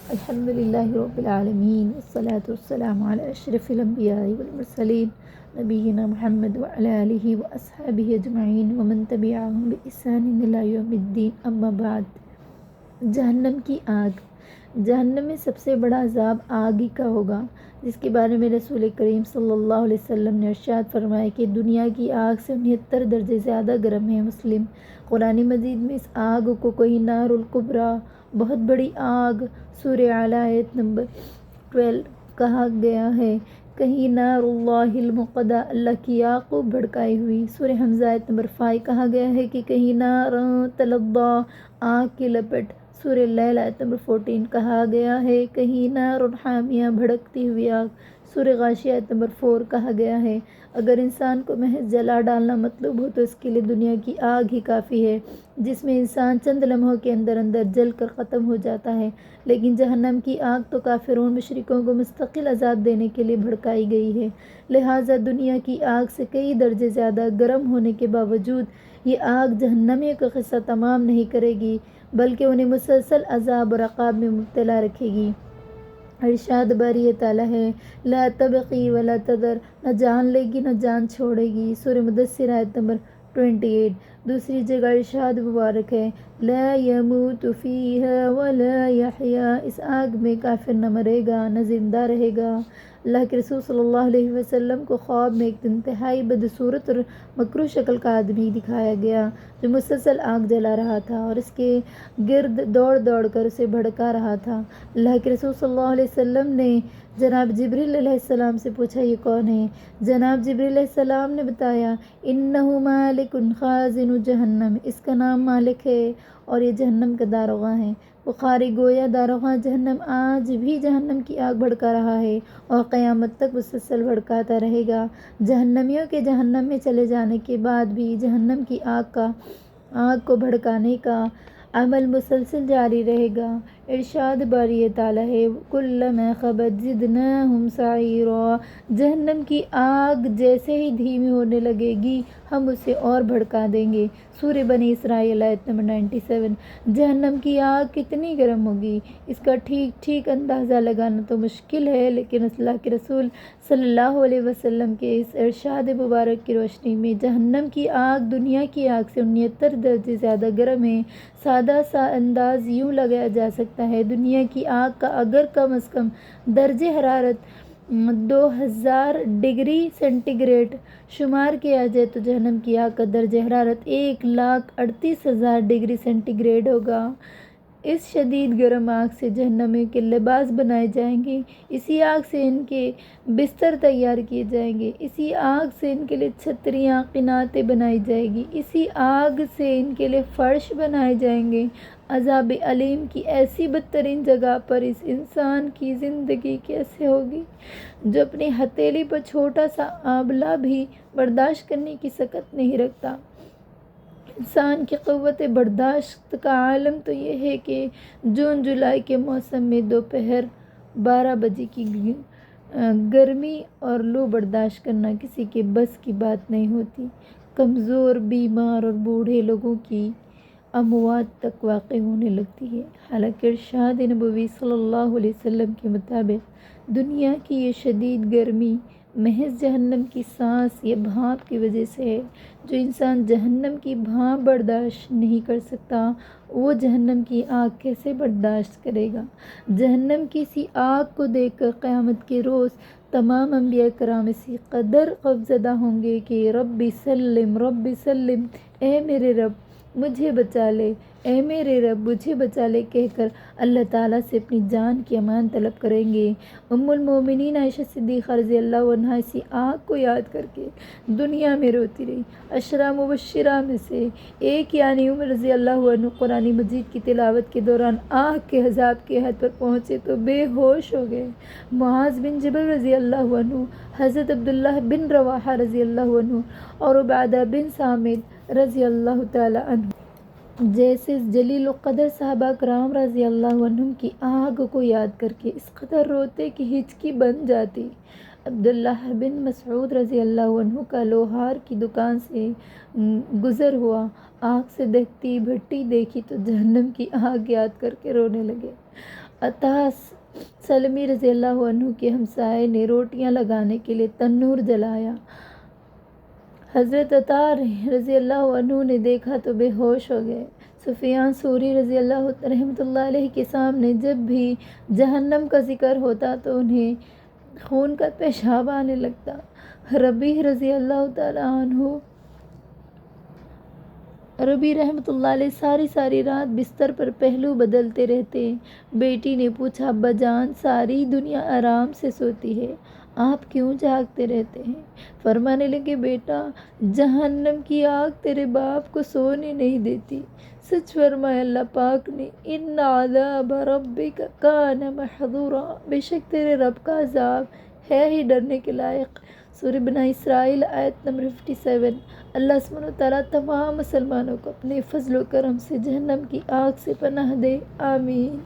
الحمد للہ رب العالمین والصلاة والسلام علی اشرف الانبیاء والمرسلین نبینا محمد وعلی آلہ واصحابہ اجمعین ومن تبعہم بإحسان الی یوم الدین اما بعد۔ جہنم کی آگ۔ جہنم میں سب سے بڑا عذاب آگ ہی کا ہوگا، جس کے بارے میں رسول کریم صلی اللہ علیہ وسلم نے ارشاد فرمایا کہ دنیا کی آگ سے 69 درجے زیادہ گرم ہے۔ مسلم۔ قرآن مجید میں اس آگ کو کوئی نار الکبریٰ، بہت بڑی آگ، سورہ اعلی آیت نمبر 12 کہا گیا ہے، کہیں نار اللہ الموقدہ، اللہ کی آگ کو بھڑکائی ہوئی۔ سورہ حمزہ آیت نمبر 5 کہا گیا ہے کہ کہیں نار تلظیٰ، آگ کی لپٹ۔ سورہ اللیل آیت نمبر 14 کہا گیا ہے، کہیں نار حامیہ، بھڑکتی ہوئی آگ۔ سورہ غاشیہ آیت نمبر 4 کہا گیا ہے، اگر انسان کو محض جلا ڈالنا مطلوب ہو تو اس کے لیے دنیا کی آگ ہی کافی ہے، جس میں انسان چند لمحوں کے اندر اندر جل کر ختم ہو جاتا ہے۔ لیکن جہنم کی آگ تو کافروں مشرکوں کو مستقل عذاب دینے کے لیے بھڑکائی گئی ہے، لہٰذا دنیا کی آگ سے کئی درجے زیادہ گرم ہونے کے باوجود یہ آگ جہنمیوں کا قصہ تمام نہیں کرے گی، بلکہ انہیں مسلسل عذاب اور عقاب میں مبتلا رکھے گی۔ ارشاد باری تعالیٰ ہے، لا تبقی ولا تذر، نہ جان لے گی نہ جان چھوڑے گی۔ سورہ مدثر آیت نمبر 28۔ دوسری جگہ ارشاد مبارک ہے، لا يموت فیہا ولا یحییٰ، اس آگ میں کافر نہ مرے گا نہ زندہ رہے گا۔ اللہ کے رسول صلی اللہ علیہ وسلم کو خواب میں ایک انتہائی بدصورت اور مکروہ شکل کا آدمی دکھایا گیا، جو مسلسل آگ جلا رہا تھا اور اس کے گرد دوڑ دوڑ کر اسے بھڑکا رہا تھا۔ اللہ کے رسول صلی اللہ علیہ وسلم نے جناب جبریل علیہ السلام سے پوچھا، یہ کون ہے؟ جناب جبریل علیہ السلام نے بتایا، انہ مالک خازن جہنم، اس کا نام مالک ہے اور یہ جہنم کا داروغہ ہے۔ بخاری۔ گویا داروغہ جہنم آج بھی جہنم کی آگ بھڑکا رہا ہے اور قیامت تک مسلسل بھڑکاتا رہے گا۔ جہنمیوں کے جہنم میں چلے جانے کے بعد بھی جہنم کی آگ کو بھڑکانے کا عمل مسلسل جاری رہے گا۔ ارشاد باری تعالیٰ ہے، کلما خبت زدناہم سعیرا، جہنم کی آگ جیسے ہی دھیمی ہونے لگے گی ہم اسے اور بھڑکا دیں گے۔ سورہ بنی اسرائیل آیت نمبر 97۔ جہنم کی آگ کتنی گرم ہوگی، اس کا ٹھیک اندازہ لگانا تو مشکل ہے، لیکن اللہ کے رسول صلی اللہ علیہ وسلم کے اس ارشاد مبارک کی روشنی میں جہنم کی آگ دنیا کی آگ سے 69 درجے زیادہ گرم ہے۔ سادہ سا انداز یوں لگایا جا سکتا ہے، دنیا کی آگ کا اگر کم از کم درجہ حرارت 2000 ڈگری سینٹی گریڈ شمار کیا جائے تو جہنم کی آگ کا درجہ حرارت 1,38,000 ڈگری سینٹی گریڈ ہوگا۔ اس شدید گرم آگ سے جہنمیوں کے لباس بنائے جائیں گے، اسی آگ سے ان کے بستر تیار کیے جائیں گے، اسی آگ سے ان کے لیے چھتریاں، قناتیں بنائی جائیں گی، اسی آگ سے ان کے لیے فرش بنائے جائیں گے۔ عذاب علیم کی ایسی بدترین جگہ پر اس انسان کی زندگی کیسے ہوگی، جو اپنی ہتھیلی پر چھوٹا سا آبلہ بھی برداشت کرنے کی طاقت نہیں رکھتا۔ انسان کی قوت برداشت کا عالم تو یہ ہے کہ جون جولائی کے موسم میں دوپہر 12 بجے کی گرمی اور لو برداشت کرنا کسی کے بس کی بات نہیں ہوتی۔ کمزور، بیمار اور بوڑھے لوگوں کی اموات تک واقع ہونے لگتی ہے۔ حالانکہ ارشاد نبوی صلی اللہ علیہ وسلم کے مطابق دنیا کی یہ شدید گرمی محض جہنم کی سانس یا بھاپ کی وجہ سے ہے۔ جو انسان جہنم کی بھاپ برداشت نہیں کر سکتا، وہ جہنم کی آگ کیسے برداشت کرے گا؟ جہنم کی اسی آگ کو دیکھ کر قیامت کے روز تمام انبیاء کرام اسی قدر خوفزدہ ہوں گے کہ ربی سلم ربی سلم، اے میرے رب مجھے بچا لے، اے میرے رب مجھے بچا لے کہہ کر اللہ تعالیٰ سے اپنی جان کی امان طلب کریں گے۔ ام المومنین عائشہ صدیقہ رضی اللہ عنہا اسی آگ کو یاد کر کے دنیا میں روتی رہی۔ عشرہ مبشرہ میں سے ایک یعنی عمر رضی اللہ عنہ قرآن مجید کی تلاوت کے دوران آگ کے عذاب کے حد پر پہنچے تو بے ہوش ہو گئے۔ معاذ بن جبل رضی اللہ عنہ، حضرت عبداللہ بن رواحہ رضی اللہ عنہ اور عبادہ بن صامت رضی اللہ تعالی عنہ جیسے جلیل القدر صحابہ کرام رضی اللہ عنہم کی آگ کو یاد کر کے اس قدر روتے کہ ہچکی بن جاتی۔ عبداللہ بن مسعود رضی اللہ عنہ کا لوہار کی دکان سے گزر ہوا، آگ سے دہتی بھٹی دیکھی تو جہنم کی آگ یاد کر کے رونے لگے۔ عطاس سلمی رضی اللہ عنہ کے ہمسائے نے روٹیاں لگانے کے لیے تنور جلایا۔ حضرت عطا رضی اللہ عنہ نے دیکھا تو بے ہوش ہو گئے۔ سفیان ثوری رضی اللہ رحمۃ اللہ علیہ کے سامنے جب بھی جہنم کا ذکر ہوتا تو انہیں خون کا پیشاب آنے لگتا۔ ربیع رضی اللہ تعالیٰ عنہ ربیع رحمۃ اللہ علیہ ساری رات بستر پر پہلو بدلتے رہتے۔ بیٹی نے پوچھا، ابا جان ساری دنیا آرام سے سوتی ہے، آپ کیوں جاگتے رہتے ہیں؟ فرمانے لگے، بیٹا جہنم کی آگ تیرے باپ کو سونے نہیں دیتی۔ سچ فرمایا اللہ پاک نے، ان عذاب ربک کان محذورا، بے شک تیرے رب کا عذاب ہے ہی ڈرنے کے لائق۔ سورہ بنی اسرائیل آیت نمبر 57۔ اللہ سبحانہ وتعالیٰ تمام مسلمانوں کو اپنے فضل و کرم سے جہنم کی آگ سے پناہ دے، آمین۔